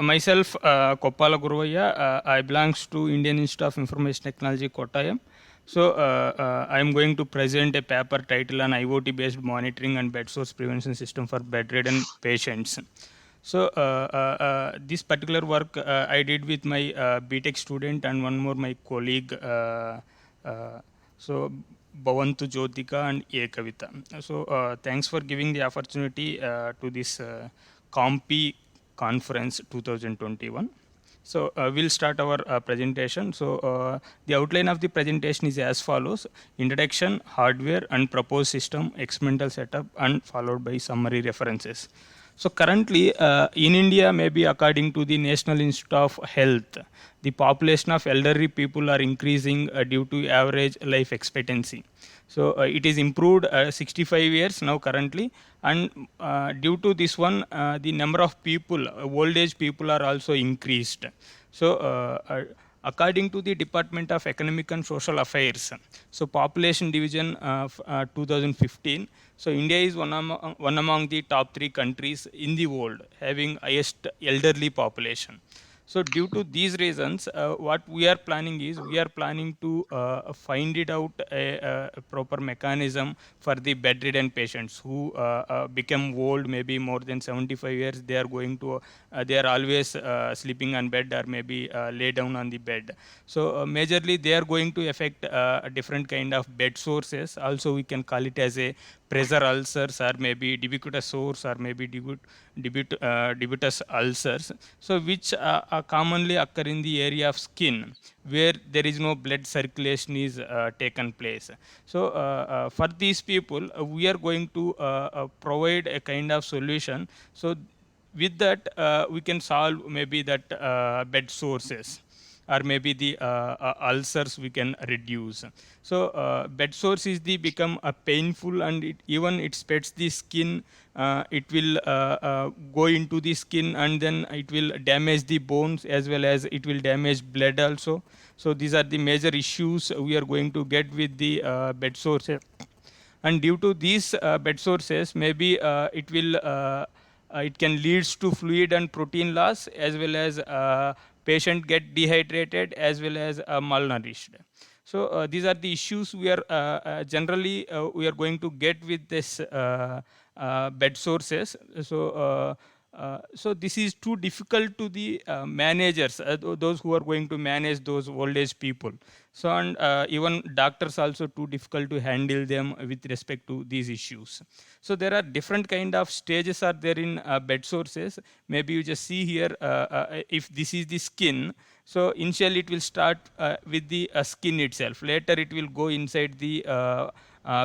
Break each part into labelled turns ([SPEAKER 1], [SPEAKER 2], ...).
[SPEAKER 1] Myself, Koppala Guruvaya, I belongs to Indian Institute of Information Technology, Kottayam. So, I am going to present a paper titled on IoT-based monitoring and bed source prevention system for bedridden patients. So, this particular work I did with my BTech student and one more my colleague. Uh, so, Bhavantu Jyotika and A Kavita. So, thanks for giving the opportunity to this COMPI conference 2021. So we'll start our presentation. So the outline of the presentation is as follows: introduction, hardware and proposed system, experimental setup, and followed by summary references. So currently in India, maybe according to the National Institute of Health, the population of elderly people are increasing due to average life expectancy. So it is improved 65 years now currently, and due to this one, the number of people, old age people are also increased. So according to the Department of Economic and Social Affairs, so population division of 2015, so India is one among the top 3 countries in the world having highest elderly population. So due to these reasons, what we are planning is we are planning to find it out a proper mechanism for the bedridden patients who become old, maybe more than 75 years. They are going to, they are always sleeping on bed or maybe lay down on the bed. So majorly they are going to affect a different kind of bed sources. Also we can call it as a pressure ulcers or maybe debucous sores or maybe debucous ulcers, so which commonly occur in the area of skin where there is no blood circulation is taken place. So for these people we are going to provide a kind of solution. So with that we can solve maybe that bed sources or maybe the ulcers we can reduce. So bed sores is the become a painful and even it spreads the skin. It will go into the skin and then it will damage the bones as well as it will damage blood also. So these are the major issues we are going to get with the bed sores. And due to these bed sources, maybe it can leads to fluid and protein loss as well as patient get dehydrated as well as malnourished. So these are the issues we are generally we are going to get with this bed sources. So so this is too difficult to the managers, those who are going to manage those old age people. So and even doctors also too difficult to handle them with respect to these issues. So there are different kind of stages are there in bed sources. Maybe you just see here if this is the skin. So initially it will start with the skin itself. Later it will go inside the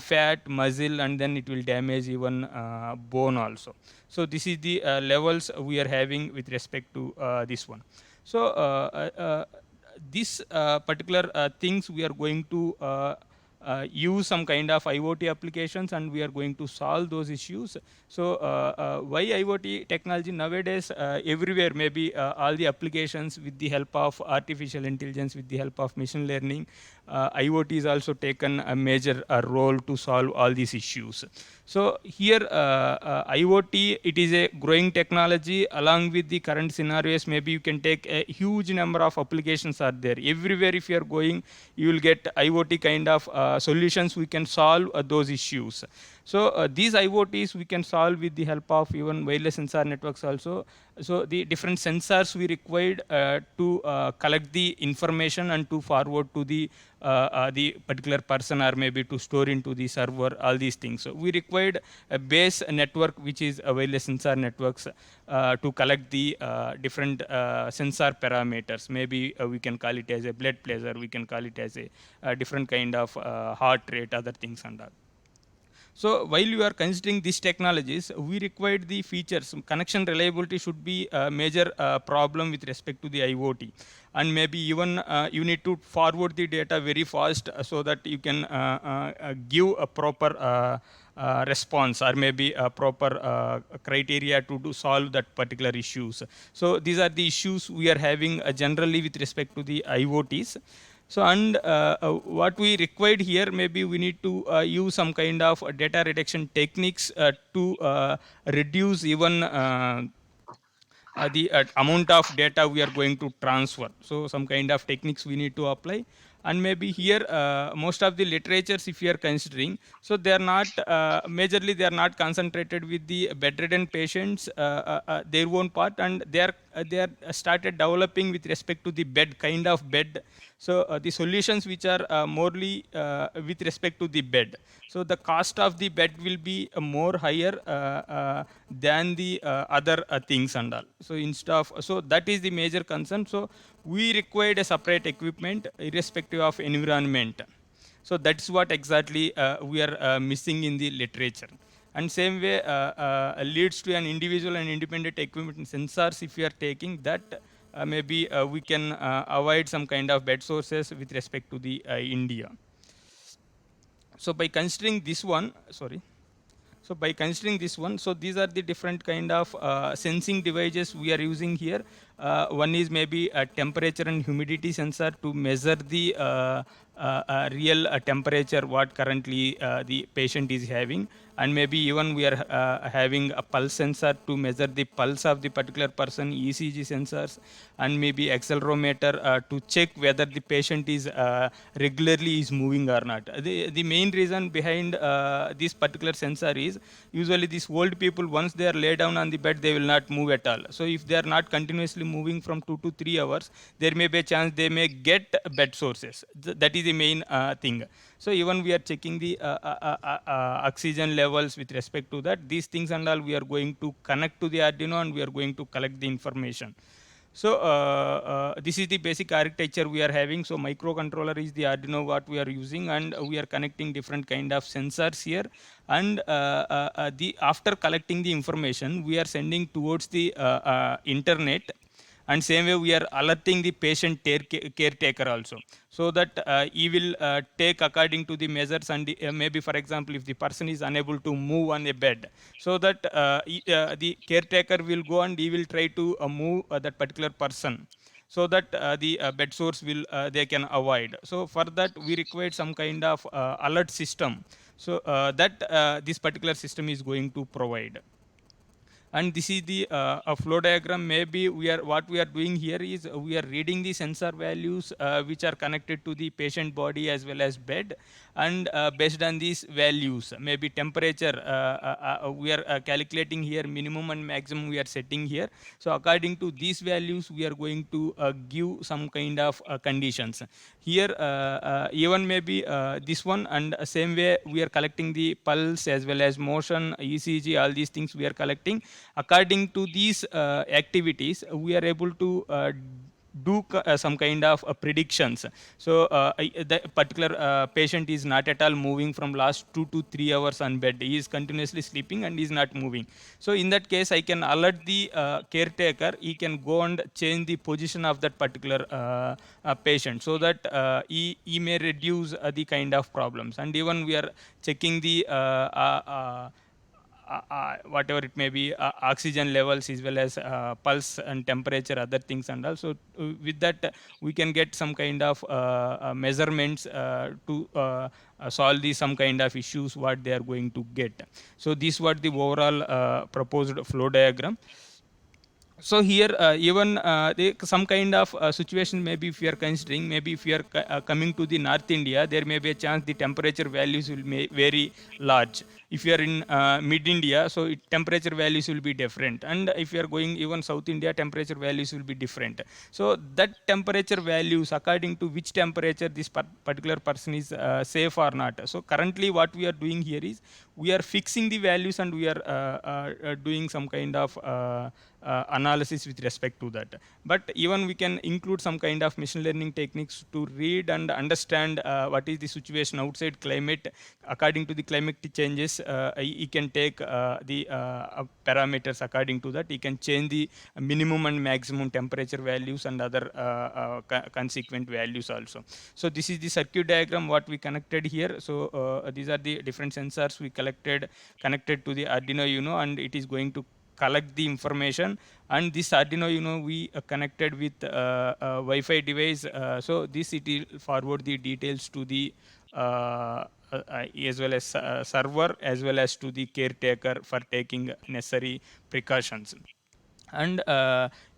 [SPEAKER 1] fat, muscle, and then it will damage even bone also. So this is the levels we are having with respect to this one. So this particular things we are going to use some kind of IoT applications and we are going to solve those issues. So why IoT technology nowadays everywhere, maybe all the applications with the help of artificial intelligence, with the help of machine learning, IoT is also taken a major role to solve all these issues. So here IoT, it is a growing technology. Along with the current scenarios, maybe you can take a huge number of applications are there. Everywhere if you are going, you will get IoT kind of solutions. We can solve those issues. So these IoTs we can solve with the help of even wireless sensor networks also. So the different sensors we required to collect the information and to forward to the particular person or maybe to store into the server, all these things. So we required a base network which is a wireless sensor networks to collect the different sensor parameters. Maybe we can call it as a blood pressure, we can call it as a different kind of heart rate, other things and all. So while you are considering these technologies, we required the features. Connection reliability should be a major problem with respect to the IoT. And maybe even you need to forward the data very fast so that you can give a proper response or maybe a proper criteria to solve that particular issues. So these are the issues we are having generally with respect to the IoTs. So and what we required here, maybe we need to use some kind of data reduction techniques to reduce even the amount of data we are going to transfer. So some kind of techniques we need to apply. And maybe here most of the literatures, if you are considering, so they are not majorly they are not concentrated with the bedridden patients, their own part, and they are started developing with respect to the bed, kind of bed. So the solutions which are morely with respect to the bed, so the cost of the bed will be more higher than the other things and all. So instead of, so that is the major concern. So we required a separate equipment irrespective of environment. So that's what exactly we are missing in the literature. And same way leads to an individual and independent equipment sensors. If you are taking that, maybe we can avoid some kind of bed sources with respect to the India. So by considering this one, sorry. So by considering this one, so these are the different kind of sensing devices we are using here. One is maybe a temperature and humidity sensor to measure the real temperature what currently the patient is having. And maybe even we are having a pulse sensor to measure the pulse of the particular person, ECG sensors, and maybe accelerometer to check whether the patient is regularly is moving or not. The main reason behind this particular sensor is usually these old people, once they are laid down on the bed, they will not move at all. So if they are not continuously moving from 2 to 3 hours, there may be a chance they may get bed sources. That is the main thing. So even we are checking the oxygen levels with respect to that. These things and all we are going to connect to the Arduino, and we are going to collect the information. So this is the basic architecture we are having. So microcontroller is the Arduino what we are using, and we are connecting different kind of sensors here. And the after collecting the information, we are sending towards the internet. And same way we are alerting the patient caretaker also, so that he will take according to the measures. And maybe for example, if the person is unable to move on a bed, so that the caretaker will go and he will try to move that particular person, so that the bed source will they can avoid. So for that we require some kind of alert system, so that this particular system is going to provide. And this is the flow diagram. Maybe we are, what we are doing here is we are reading the sensor values which are connected to the patient body as well as bed. And based on these values, maybe temperature we are calculating here, minimum and maximum we are setting here. So according to these values, we are going to give some kind of conditions here. Even maybe this one, and same way we are collecting the pulse as well as motion, ECG, all these things we are collecting. According to these activities, we are able to do some kind of predictions. So the particular patient is not at all moving from last 2 to 3 hours on bed. He is continuously sleeping and is not moving. So in that case, I can alert the caretaker. He can go and change the position of that particular patient, so that he may reduce the kind of problems. And even we are checking the whatever it may be, oxygen levels as well as pulse and temperature, other things. And also with that we can get some kind of measurements to solve the some kind of issues what they are going to get. So this what the overall proposed flow diagram. So here even some kind of situation, maybe if you are considering, maybe if you are coming to the North India, there may be a chance the temperature values will be very large. If you are in mid India, so temperature values will be different. And if you are going even South India, temperature values will be different. So that temperature values, according to which temperature this particular person is safe or not. So currently what we are doing here is we are fixing the values, and we are doing some kind of analysis with respect to that. But even we can include some kind of machine learning techniques to read and understand what is the situation outside climate. According to the climate changes, he can take the parameters. According to that, he can change the minimum and maximum temperature values and other consequent values also. So this is the circuit diagram what we connected here. So these are the different sensors we connected to the Arduino Uno, and it is going to collect the information. And this Arduino we connected with Wi-Fi device. So this it will forward the details to the as well as server, as well as to the caretaker for taking necessary precautions. and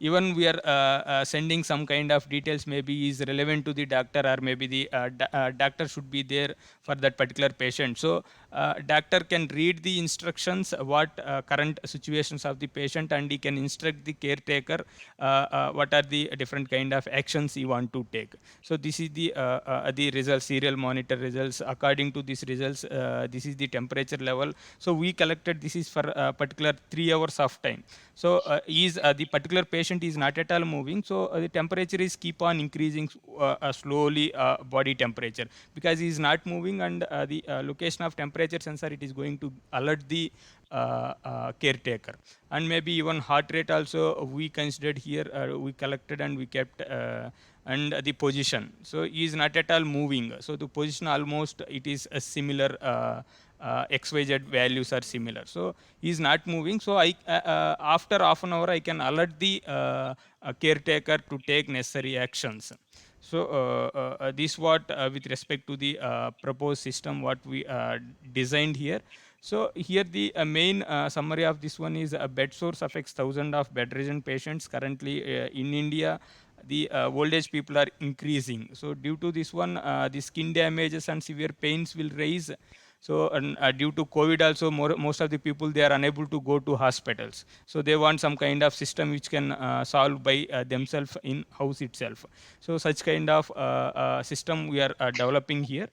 [SPEAKER 1] even we are sending some kind of details, maybe is relevant to the doctor, or maybe the doctor should be there for that particular patient. So doctor can read the instructions, what current situations of the patient, and he can instruct the caretaker what are the different kind of actions he want to take. So this is the results, serial monitor results. According to these results, this is the temperature level. So we collected, this is for particular 3 hours of time. So is the particular patient is not at all moving, so the temperature is keep on increasing slowly, body temperature, because he is not moving, and the location of temperature sensor, it is going to alert the caretaker. And maybe even heart rate also we considered here, we collected and we kept, and the position, so he is not at all moving, so the position almost it is a similar, xyz values are similar, so he is not moving. So I after half an hour I can alert the caretaker to take necessary actions. So this what with respect to the proposed system what we designed here. So here the main summary of this one is, bed source affects thousands of bedridden patients currently in India. The old age people are increasing, so due to this one, the skin damages and severe pains will rise. So and due to COVID also, most of the people, they are unable to go to hospitals, so they want some kind of system which can solve by themselves in house itself. So such kind of system we are developing here,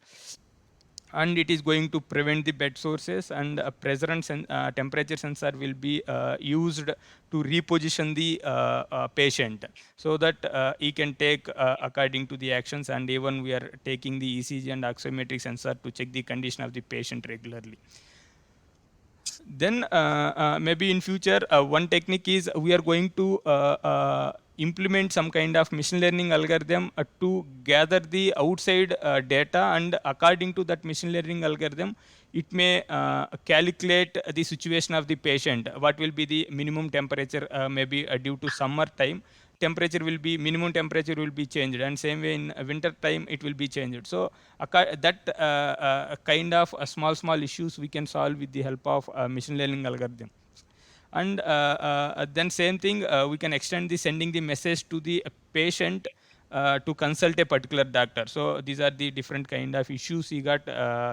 [SPEAKER 1] and it is going to prevent the bed sources, and pressure and temperature sensor will be used to reposition the patient, so that he can take according to the actions. And even we are taking the ECG and oximetric sensor to check the condition of the patient regularly. Then maybe in future, one technique is we are going to implement some kind of machine learning algorithm to gather the outside data, and according to that machine learning algorithm, it may calculate the situation of the patient, what will be the minimum temperature, maybe due to summer time, temperature will be, minimum temperature will be changed, and same way in winter time it will be changed. So that kind of small issues we can solve with the help of machine learning algorithm. And then same thing, we can extend the sending the message to the patient to consult a particular doctor. So these are the different kind of issues he got,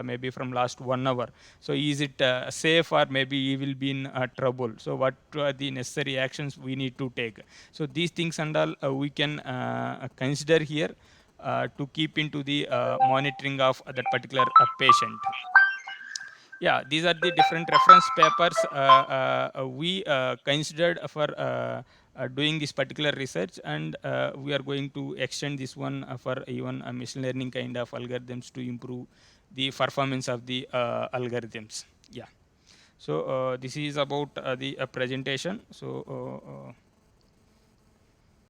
[SPEAKER 1] maybe from last 1 hour. So is it safe, or maybe he will be in trouble, so what are the necessary actions we need to take. So these things and all we can consider here to keep into the monitoring of that particular patient. Yeah, these are the different reference papers we considered for doing this particular research, and we are going to extend this one for even machine learning kind of algorithms to improve the performance of the algorithms. Yeah. So this is about the presentation. So